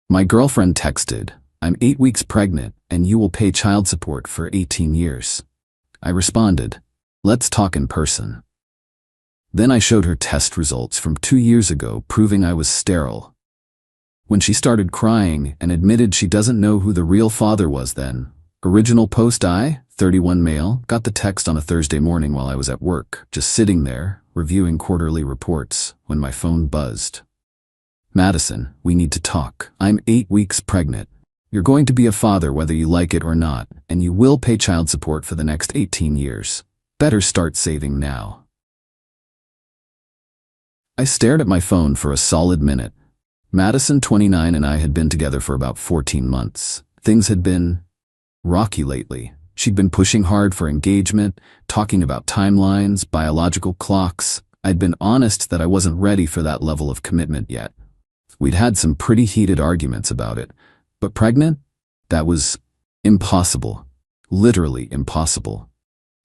My girlfriend texted, "I'm 8 weeks pregnant and you will pay child support for 18 years. I responded, "Let's talk in person." Then I showed her test results from 2 years ago proving I was sterile. When she started crying and admitted she doesn't know who the real father was then, original post I, 31 male, got the text on a Thursday morning while I was at work, just sitting there, reviewing quarterly reports, when my phone buzzed. "Madison, we need to talk. I'm 8 weeks pregnant. You're going to be a father whether you like it or not, and you will pay child support for the next 18 years. Better start saving now." I stared at my phone for a solid minute. Madison, 29, and I had been together for about 14 months. Things had been rocky lately. She'd been pushing hard for engagement, talking about timelines, biological clocks. I'd been honest that I wasn't ready for that level of commitment yet. We'd had some pretty heated arguments about it, but pregnant? That was impossible. Literally impossible.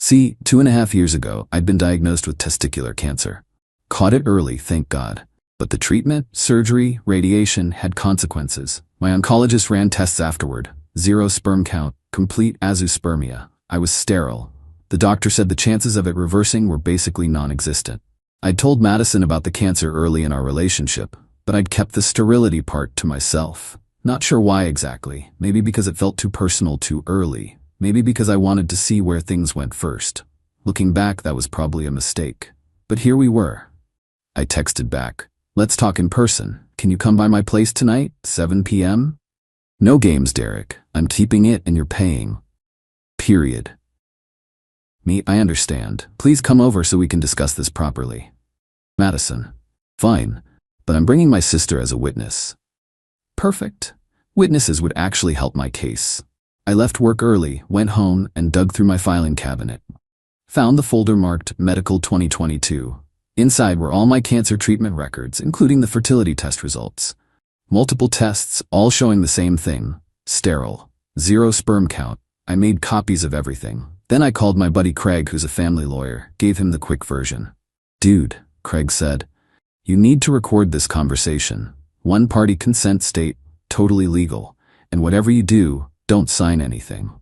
See, 2.5 years ago, I'd been diagnosed with testicular cancer. Caught it early, thank God. But the treatment, surgery, radiation had consequences. My oncologist ran tests afterward. 0 sperm count, complete azoospermia. I was sterile. The doctor said the chances of it reversing were basically non-existent. I'd told Madison about the cancer early in our relationship, but I'd kept the sterility part to myself. Not sure why exactly. Maybe because it felt too personal too early. Maybe because I wanted to see where things went first. Looking back, that was probably a mistake. But here we were. I texted back, "Let's talk in person. Can you come by my place tonight, 7 p.m.? No games, Derek. I'm keeping it and you're paying. Period." Me, "I understand. Please come over so we can discuss this properly." Madison, "Fine, but I'm bringing my sister as a witness." Perfect. Witnesses would actually help my case. I left work early, went home, and dug through my filing cabinet. Found the folder marked Medical 2022. Inside were all my cancer treatment records, including the fertility test results. Multiple tests, all showing the same thing. Sterile. 0 sperm count. I made copies of everything. Then I called my buddy Craig, who's a family lawyer, gave him the quick version. "Dude," Craig said, "you need to record this conversation. One-party consent state, totally legal. And whatever you do, don't sign anything."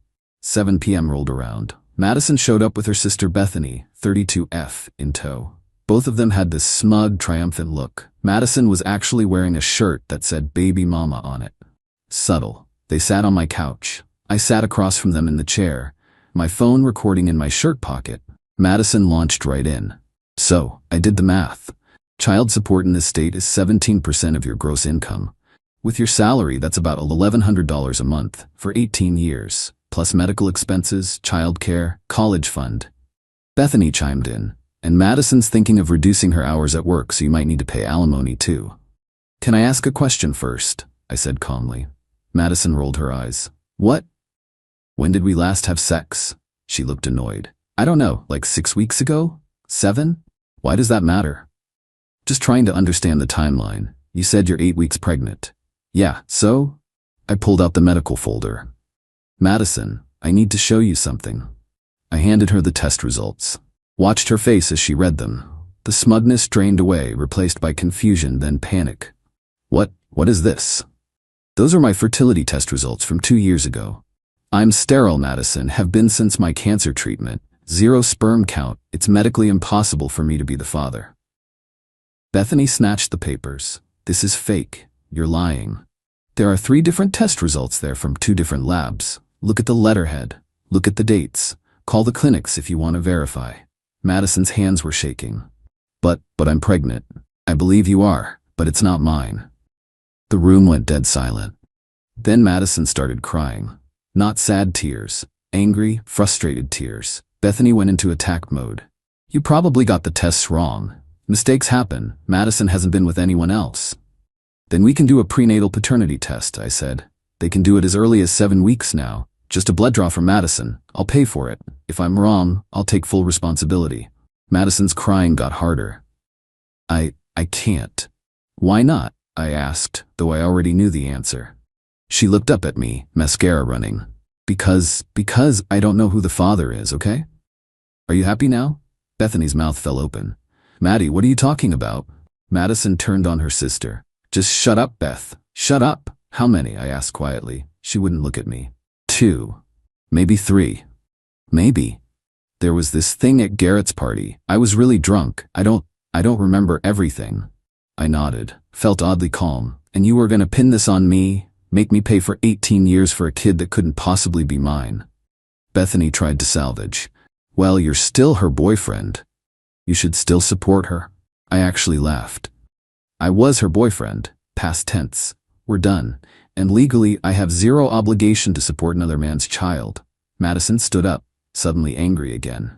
7 p.m. rolled around. Madison showed up with her sister Bethany, 32F, in tow. Both of them had this smug, triumphant look. Madison was actually wearing a shirt that said "Baby Mama" on it. Subtle. They sat on my couch. I sat across from them in the chair, my phone recording in my shirt pocket. Madison launched right in. "So, I did the math. Child support in this state is 17% of your gross income. With your salary, that's about $1,100 a month for 18 years, plus medical expenses, childcare, college fund." Bethany chimed in. "And Madison's thinking of reducing her hours at work, so you might need to pay alimony too." "Can I ask a question first?" I said calmly. Madison rolled her eyes. "What?" "When did we last have sex?" She looked annoyed. "I don't know, like 6 weeks ago? 7? Why does that matter?" "Just trying to understand the timeline. You said you're 8 weeks pregnant." "Yeah, so?" I pulled out the medical folder. "Madison, I need to show you something." I handed her the test results. Watched her face as she read them. The smugness drained away, replaced by confusion, then panic. What is this?" "Those are my fertility test results from 2 years ago. I'm sterile, Madison, have been since my cancer treatment. 0 sperm count. It's medically impossible for me to be the father." Bethany snatched the papers. "This is fake. You're lying. There are 3 different test results there from 2 different labs. Look at the letterhead. Look at the dates. Call the clinics if you want to verify." Madison's hands were shaking. But I'm pregnant. "I believe you are, but it's not mine." The room went dead silent. Then Madison started crying. Not sad tears. Angry, frustrated tears. Bethany went into attack mode. "You probably got the tests wrong. Mistakes happen. Madison hasn't been with anyone else." "Then we can do a prenatal paternity test," I said. "They can do it as early as 7 weeks now. Just a blood draw from Madison. I'll pay for it. If I'm wrong, I'll take full responsibility." Madison's crying got harder. I can't." "Why not?" I asked, though I already knew the answer. She looked up at me, mascara running. Because I don't know who the father is, okay? Are you happy now?" Bethany's mouth fell open. "Maddie, what are you talking about?" Madison turned on her sister. "Just shut up, Beth. Shut up. How many? I asked quietly. She wouldn't look at me. 2. Maybe 3. Maybe. There was this thing at Garrett's party. I was really drunk. I don't remember everything. I nodded, felt oddly calm. And you were gonna pin this on me, make me pay for 18 years for a kid that couldn't possibly be mine. Bethany tried to salvage. Well, you're still her boyfriend. You should still support her. I actually laughed. I was her boyfriend, past tense. We're done. And legally, I have zero obligation to support another man's child. Madison stood up, suddenly angry again.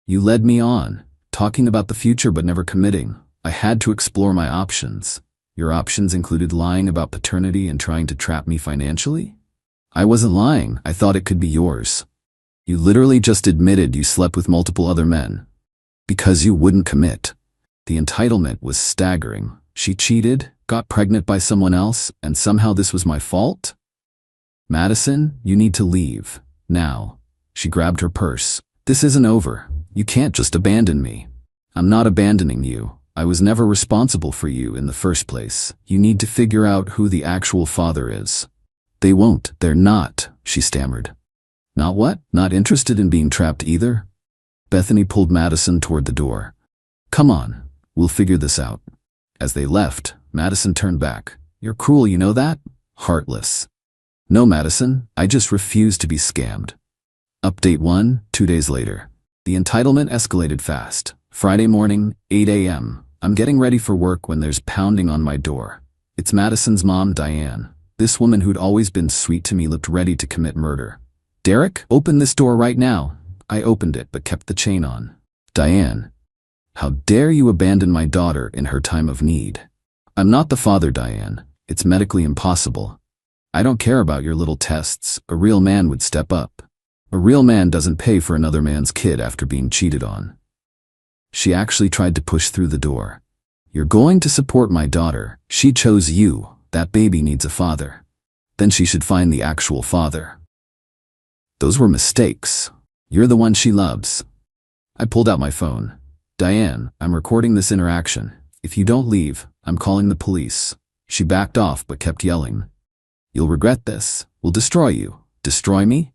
You led me on, talking about the future but never committing. I had to explore my options. Your options included lying about paternity and trying to trap me financially? I wasn't lying. I thought it could be yours. You literally just admitted you slept with multiple other men. Because you wouldn't commit. The entitlement was staggering. She cheated, got pregnant by someone else, and somehow this was my fault? Madison, you need to leave. Now. She grabbed her purse. This isn't over. You can't just abandon me. I'm not abandoning you. I was never responsible for you in the first place. You need to figure out who the actual father is. They won't. They're not, she stammered. Not what? Not interested in being trapped either? Bethany pulled Madison toward the door. Come on, we'll figure this out. As they left, Madison turned back. You're cruel, you know that? Heartless. No, Madison, I just refuse to be scammed. Update 1, 2 days later. The entitlement escalated fast. Friday morning, 8 a.m. I'm getting ready for work when there's pounding on my door. It's Madison's mom, Diane. This woman who'd always been sweet to me looked ready to commit murder. Derek, open this door right now. I opened it but kept the chain on. Diane, how dare you abandon my daughter in her time of need? I'm not the father, Diane. It's medically impossible. I don't care about your little tests. A real man would step up. A real man doesn't pay for another man's kid after being cheated on. She actually tried to push through the door. You're going to support my daughter. She chose you. That baby needs a father. Then she should find the actual father. Those were mistakes. You're the one she loves. I pulled out my phone. Diane, I'm recording this interaction. If you don't leave, I'm calling the police. She backed off but kept yelling. You'll regret this. We'll destroy you. Destroy me?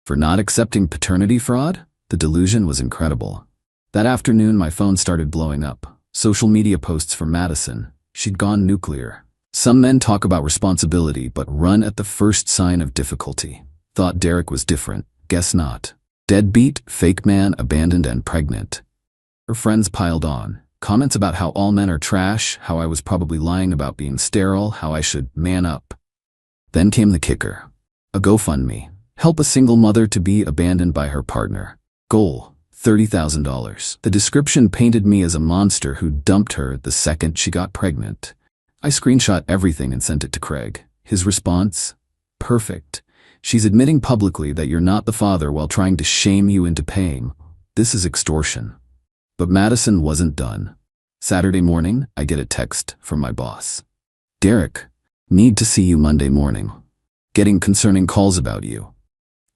For not accepting paternity fraud? The delusion was incredible. That afternoon, my phone started blowing up. Social media posts from Madison. She'd gone nuclear. Some men talk about responsibility but run at the first sign of difficulty. Thought Derek was different. Guess not. Deadbeat, fake man, abandoned and pregnant. Her friends piled on. Comments about how all men are trash, how I was probably lying about being sterile, how I should man up. Then came the kicker. A GoFundMe. Help a single mother to be abandoned by her partner. Goal, $30,000. The description painted me as a monster who dumped her the second she got pregnant. I screenshot everything and sent it to Craig. His response? Perfect. She's admitting publicly that you're not the father while trying to shame you into paying. This is extortion. But Madison wasn't done. Saturday morning, I get a text from my boss. Derek, need to see you Monday morning. Getting concerning calls about you.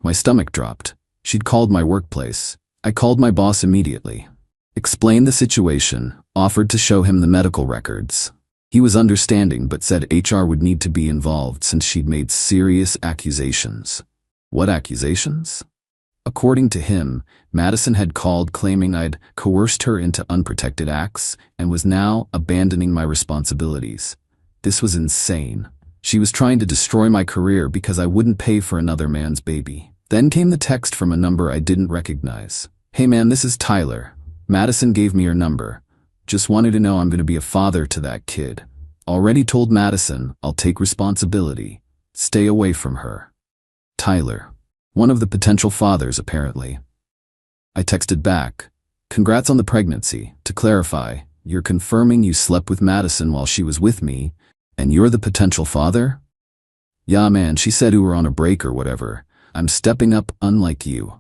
My stomach dropped. She'd called my workplace. I called my boss immediately. Explained the situation, offered to show him the medical records. He was understanding but said HR would need to be involved since she'd made serious accusations. What accusations? According to him, Madison had called claiming I'd coerced her into unprotected acts and was now abandoning my responsibilities. This was insane. She was trying to destroy my career because I wouldn't pay for another man's baby. Then came the text from a number I didn't recognize. Hey man, this is Tyler. Madison gave me your number. Just wanted to know I'm going to be a father to that kid. Already told Madison I'll take responsibility. Stay away from her. Tyler. One of the potential fathers, apparently. I texted back. Congrats on the pregnancy. To clarify, you're confirming you slept with Madison while she was with me, and you're the potential father? Yeah man, she said we were on a break or whatever. I'm stepping up unlike you.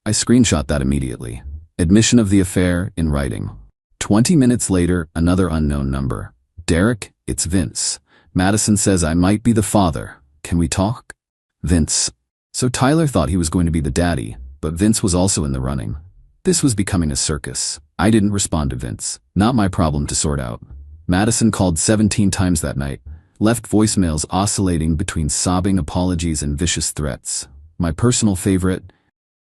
I screenshot that immediately. Admission of the affair in writing. 20 minutes later, another unknown number. Derek, it's Vince. Madison says I might be the father. Can we talk? Vince. So Tyler thought he was going to be the daddy, but Vince was also in the running. This was becoming a circus. I didn't respond to Vince. Not my problem to sort out. Madison called 17 times that night. Left voicemails oscillating between sobbing apologies and vicious threats. My personal favorite: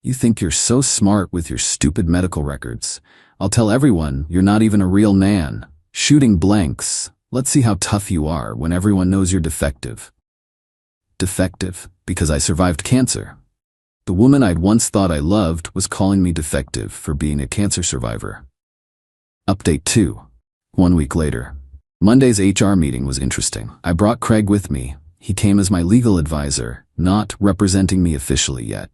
"You think you're so smart with your stupid medical records. I'll tell everyone you're not even a real man." Shooting blanks: "Let's see how tough you are when everyone knows you're defective." Defective because I survived cancer. The woman I'd once thought I loved was calling me defective for being a cancer survivor. Update 2. 1 week later. Monday's HR meeting was interesting. I brought Craig with me. He came as my legal advisor, not representing me officially yet.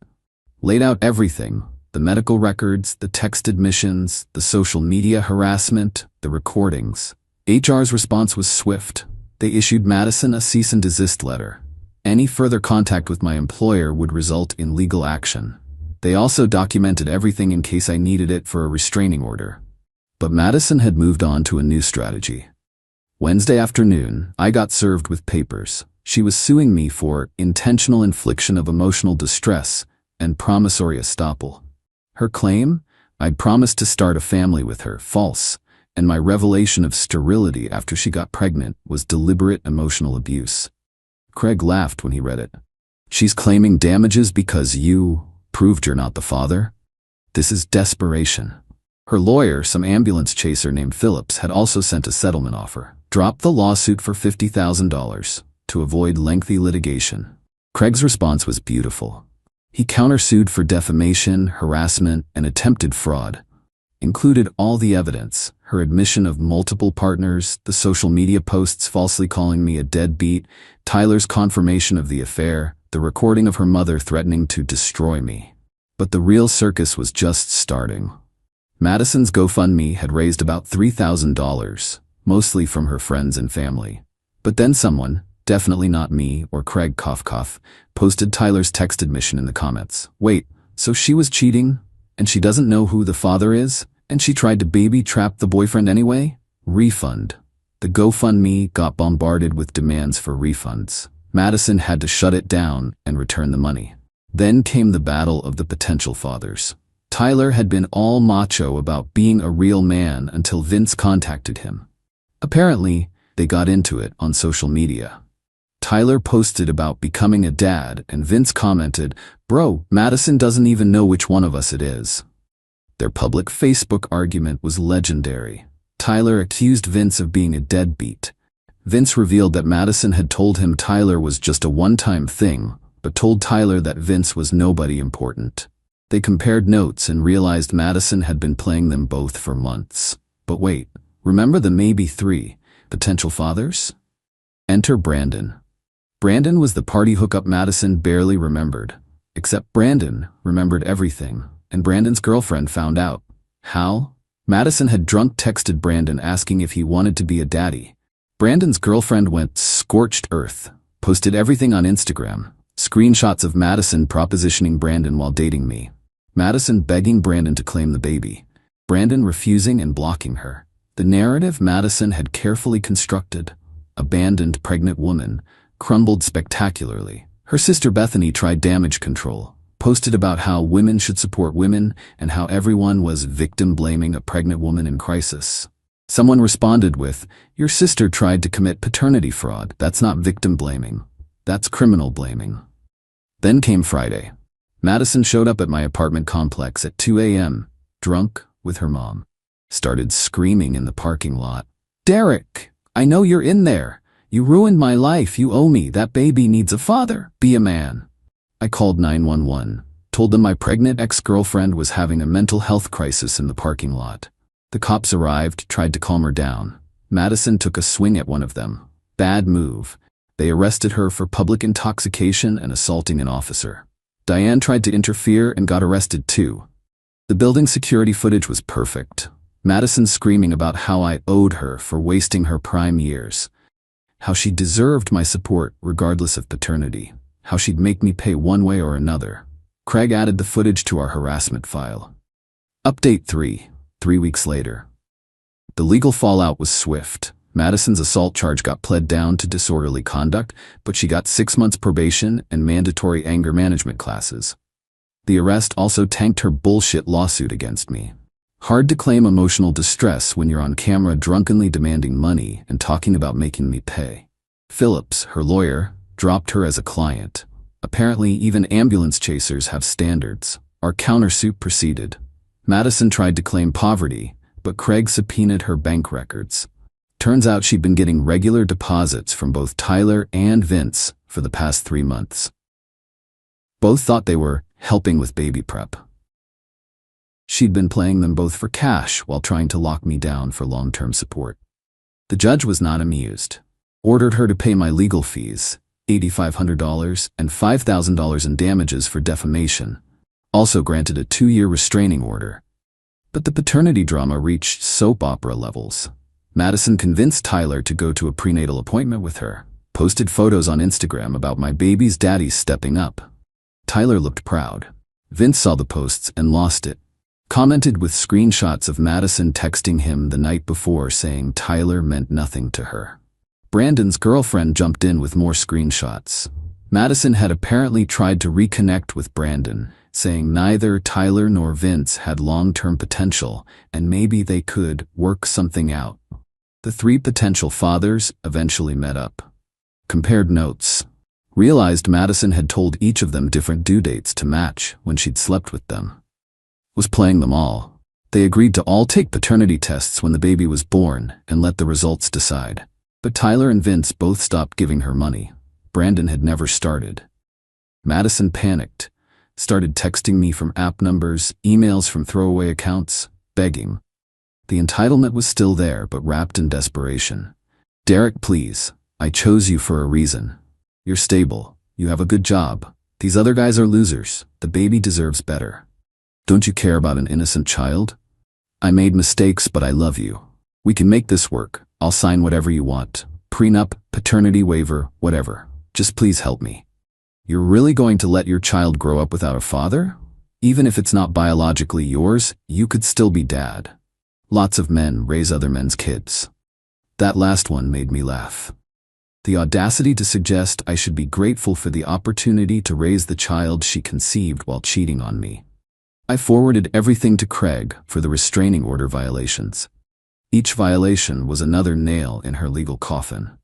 Laid out everything: the medical records, the text admissions, the social media harassment, the recordings. HR's response was swift. They issued Madison a cease and desist letter. Any further contact with my employer would result in legal action. They also documented everything in case I needed it for a restraining order. But Madison had moved on to a new strategy. Wednesday afternoon, I got served with papers. She was suing me for intentional infliction of emotional distress and promissory estoppel. Her claim: I'd promised to start a family with her, false, and my revelation of sterility after she got pregnant was deliberate emotional abuse. Craig laughed when he read it. "She's claiming damages because you proved you're not the father? This is desperation." Her lawyer, some ambulance chaser named Phillips, had also sent a settlement offer. Drop the lawsuit for $50,000 to avoid lengthy litigation. Craig's response was beautiful. He countersued for defamation, harassment, and attempted fraud. Included all the evidence: her admission of multiple partners, the social media posts falsely calling me a deadbeat, Tyler's confirmation of the affair, the recording of her mother threatening to destroy me. But the real circus was just starting. Madison's GoFundMe had raised about $3,000, mostly from her friends and family. But then someone, definitely not me or Craig Koff, posted Tyler's text admission in the comments. "Wait, so she was cheating, and she doesn't know who the father is, and she tried to baby trap the boyfriend anyway? Refund." The GoFundMe got bombarded with demands for refunds. Madison had to shut it down and return the money. Then came the battle of the potential fathers. Tyler had been all macho about being a real man until Vince contacted him. Apparently, they got into it on social media. Tyler posted about becoming a dad, and Vince commented, "Bro, Madison doesn't even know which one of us it is." Their public Facebook argument was legendary. Tyler accused Vince of being a deadbeat. Vince revealed that Madison had told him Tyler was just a one-time thing, but told Tyler that Vince was nobody important. They compared notes and realized Madison had been playing them both for months. But wait, remember the maybe 3 potential fathers? Enter Brandon. Brandon was the party hookup Madison barely remembered. Except Brandon remembered everything, and Brandon's girlfriend found out. How? Madison had drunk texted Brandon asking if he wanted to be a daddy. Brandon's girlfriend went scorched earth, posted everything on Instagram, screenshots of Madison propositioning Brandon while dating me. Madison begging Brandon to claim the baby. Brandon refusing and blocking her. The narrative Madison had carefully constructed, abandoned pregnant woman, crumbled spectacularly. Her sister Bethany tried damage control, posted about how women should support women and how everyone was victim-blaming a pregnant woman in crisis. Someone responded with, "Your sister tried to commit paternity fraud. That's not victim-blaming. That's criminal blaming." Then came Friday. Madison showed up at my apartment complex at 2 a.m., drunk, with her mom. Started screaming in the parking lot. "Derek, I know you're in there. You ruined my life. You owe me. That baby needs a father. Be a man." I called 911, told them my pregnant ex-girlfriend was having a mental health crisis in the parking lot. The cops arrived, tried to calm her down. Madison took a swing at one of them. Bad move. They arrested her for public intoxication and assaulting an officer. Diane tried to interfere and got arrested too. The building security footage was perfect. Madison screaming about how I owed her for wasting her prime years. How she deserved my support regardless of paternity. How she'd make me pay one way or another. Craig added the footage to our harassment file. Update 3. 3 weeks later. The legal fallout was swift. Madison's assault charge got pled down to disorderly conduct, but she got 6 months probation and mandatory anger management classes. The arrest also tanked her bullshit lawsuit against me. Hard to claim emotional distress when you're on camera drunkenly demanding money and talking about making me pay. Phillips, her lawyer, dropped her as a client. Apparently, even ambulance chasers have standards. Our countersuit proceeded. Madison tried to claim poverty, but Craig subpoenaed her bank records. Turns out she'd been getting regular deposits from both Tyler and Vince for the past 3 months. Both thought they were helping with baby prep. She'd been playing them both for cash while trying to lock me down for long-term support. The judge was not amused. Ordered her to pay my legal fees, $8,500 and $5,000 in damages for defamation. Also granted a 2-year restraining order. But the paternity drama reached soap opera levels. Madison convinced Tyler to go to a prenatal appointment with her, posted photos on Instagram about my baby's daddy stepping up. Tyler looked proud. Vince saw the posts and lost it. Commented with screenshots of Madison texting him the night before saying Tyler meant nothing to her. Brandon's girlfriend jumped in with more screenshots. Madison had apparently tried to reconnect with Brandon, saying neither Tyler nor Vince had long-term potential and maybe they could work something out. The 3 potential fathers eventually met up. Compared notes. Realized Madison had told each of them different due dates to match when she'd slept with them. Was playing them all. They agreed to all take paternity tests when the baby was born and let the results decide. But Tyler and Vince both stopped giving her money. Brandon had never started. Madison panicked. Started texting me from app numbers, emails from throwaway accounts, begging. The entitlement was still there, but wrapped in desperation. Derek, please. I chose you for a reason. You're stable. You have a good job. These other guys are losers. The baby deserves better. Don't you care about an innocent child? I made mistakes, but I love you. We can make this work. I'll sign whatever you want. Prenup, paternity waiver, whatever. Just please help me. You're really going to let your child grow up without a father? Even if it's not biologically yours, you could still be dad. Lots of men raise other men's kids. That last one made me laugh. The audacity to suggest I should be grateful for the opportunity to raise the child she conceived while cheating on me. I forwarded everything to Craig for the restraining order violations. Each violation was another nail in her legal coffin.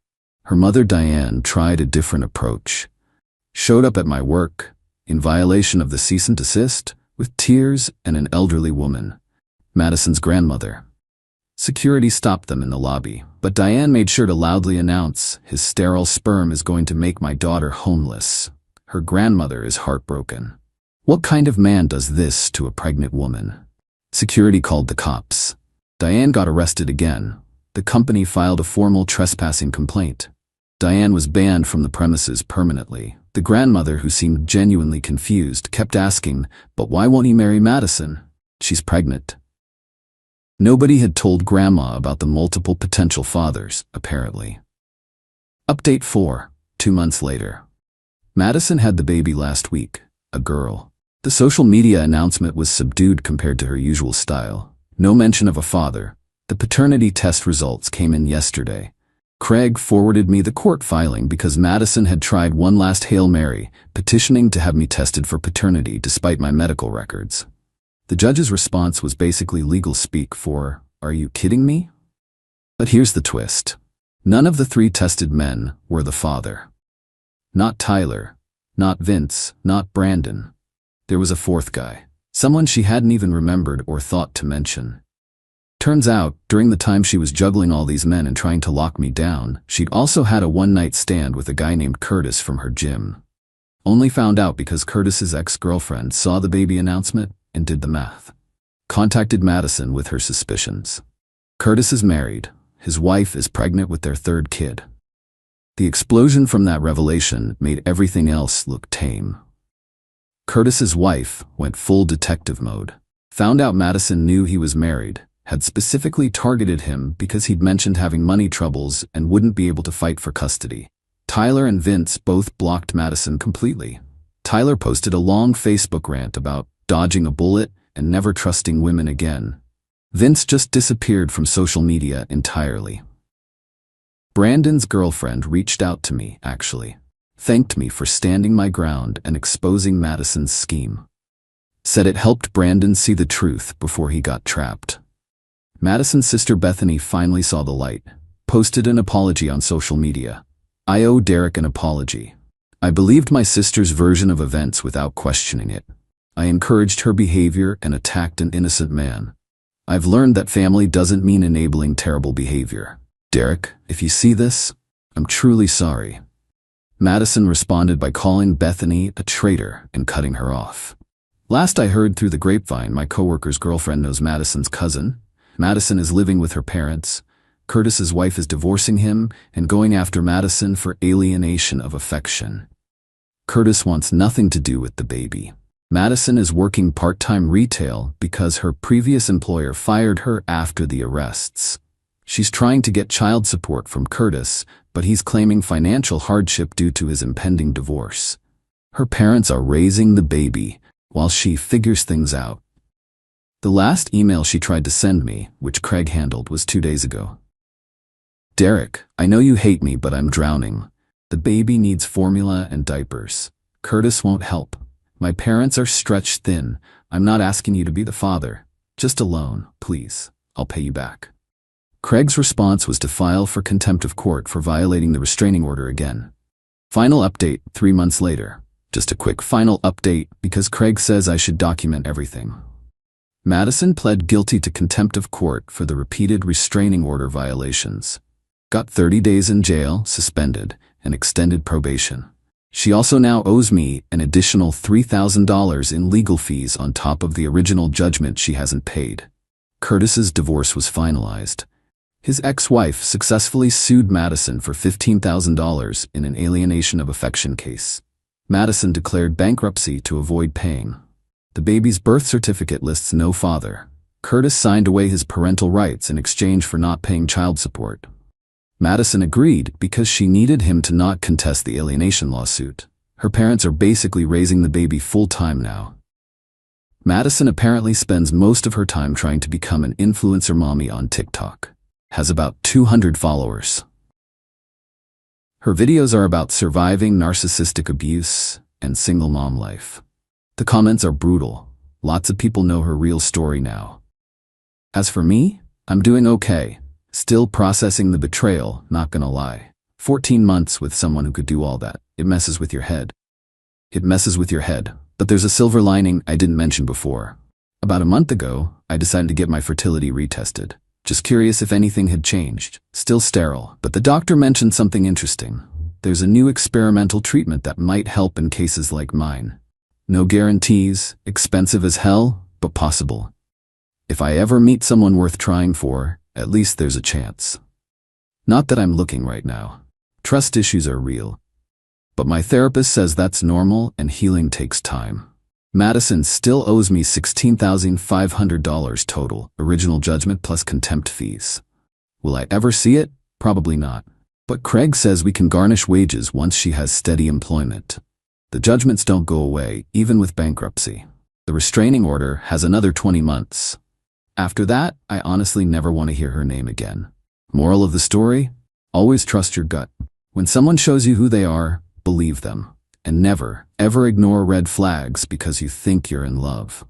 Her mother Diane tried a different approach. Showed up at my work, in violation of the cease and desist, with tears and an elderly woman, Madison's grandmother. Security stopped them in the lobby, but Diane made sure to loudly announce, "His sterile sperm is going to make my daughter homeless." Her grandmother is heartbroken. What kind of man does this to a pregnant woman? Security called the cops. Diane got arrested again. The company filed a formal trespassing complaint. Diane was banned from the premises permanently. The grandmother, who seemed genuinely confused, kept asking, "But why won't he marry Madison? She's pregnant." Nobody had told Grandma about the multiple potential fathers, apparently. Update 4, 2 months later. Madison had the baby last week, a girl. The social media announcement was subdued compared to her usual style. No mention of a father. The paternity test results came in yesterday. Craig forwarded me the court filing because Madison had tried one last Hail Mary, petitioning to have me tested for paternity despite my medical records. The judge's response was basically legal speak for, "Are you kidding me?" But here's the twist. None of the 3 tested men were the father. Not Tyler, not Vince, not Brandon. There was a 4th guy, someone she hadn't even remembered or thought to mention. Turns out, during the time she was juggling all these men and trying to lock me down, she'd also had a one-night stand with a guy named Curtis from her gym. Only found out because Curtis's ex-girlfriend saw the baby announcement and did the math. Contacted Madison with her suspicions. Curtis is married. His wife is pregnant with their 3rd kid. The explosion from that revelation made everything else look tame. Curtis's wife went full detective mode. Found out Madison knew he was married, had specifically targeted him because he'd mentioned having money troubles and wouldn't be able to fight for custody. Tyler and Vince both blocked Madison completely. Tyler posted a long Facebook rant about dodging a bullet and never trusting women again. Vince just disappeared from social media entirely. Brandon's girlfriend reached out to me, actually. Thanked me for standing my ground and exposing Madison's scheme. Said it helped Brandon see the truth before he got trapped. Madison's sister Bethany finally saw the light, posted an apology on social media. I owe Derek an apology. I believed my sister's version of events without questioning it. I encouraged her behavior and attacked an innocent man. I've learned that family doesn't mean enabling terrible behavior. Derek, if you see this, I'm truly sorry. Madison responded by calling Bethany a traitor and cutting her off. Last I heard through the grapevine, my coworker's girlfriend knows Madison's cousin. Madison is living with her parents. Curtis's wife is divorcing him and going after Madison for alienation of affection. Curtis wants nothing to do with the baby. Madison is working part-time retail because her previous employer fired her after the arrests. She's trying to get child support from Curtis, but he's claiming financial hardship due to his impending divorce. Her parents are raising the baby while she figures things out. The last email she tried to send me, which Craig handled, was 2 days ago. Derek, I know you hate me, but I'm drowning. The baby needs formula and diapers. Curtis won't help. My parents are stretched thin. I'm not asking you to be the father. Just a loan, please. I'll pay you back. Craig's response was to file for contempt of court for violating the restraining order again. Final update 3 months later. Just a quick final update because Craig says I should document everything. Madison pled guilty to contempt of court for the repeated restraining order violations. Got 30 days in jail, suspended, and extended probation. She also now owes me an additional $3,000 in legal fees on top of the original judgment she hasn't paid. Curtis's divorce was finalized. His ex-wife successfully sued Madison for $15,000 in an alienation of affection case. Madison declared bankruptcy to avoid paying. The baby's birth certificate lists no father. Curtis signed away his parental rights in exchange for not paying child support. Madison agreed because she needed him to not contest the alienation lawsuit. Her parents are basically raising the baby full-time now. Madison apparently spends most of her time trying to become an influencer mommy on TikTok. Has about 200 followers. Her videos are about surviving narcissistic abuse and single mom life. The comments are brutal. Lots of people know her real story now. As for me, I'm doing okay. Still processing the betrayal, not gonna lie. 14 months with someone who could do all that. It messes with your head. It messes with your head. But there's a silver lining I didn't mention before. About a month ago, I decided to get my fertility retested. Just curious if anything had changed. Still sterile, but the doctor mentioned something interesting. There's a new experimental treatment that might help in cases like mine. No guarantees, expensive as hell, but possible. If I ever meet someone worth trying for, at least there's a chance. Not that I'm looking right now. Trust issues are real. But my therapist says that's normal and healing takes time. Madison still owes me $16,500 total, original judgment plus contempt fees. Will I ever see it? Probably not. But Craig says we can garnish wages once she has steady employment. The judgments don't go away, even with bankruptcy. The restraining order has another 20 months. After that, I honestly never want to hear her name again. Moral of the story? Always trust your gut. When someone shows you who they are, believe them. And never, ever ignore red flags because you think you're in love.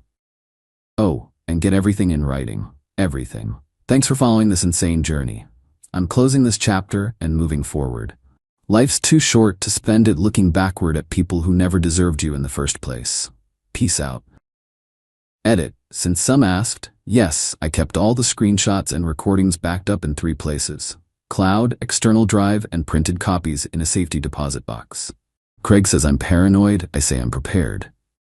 Oh, and get everything in writing. Everything. Thanks for following this insane journey. I'm closing this chapter and moving forward. Life's too short to spend it looking backward at people who never deserved you in the first place. Peace out. Edit. Since some asked, yes, I kept all the screenshots and recordings backed up in 3 places. Cloud, external drive, and printed copies in a safety deposit box. Craig says I'm paranoid, I say I'm prepared.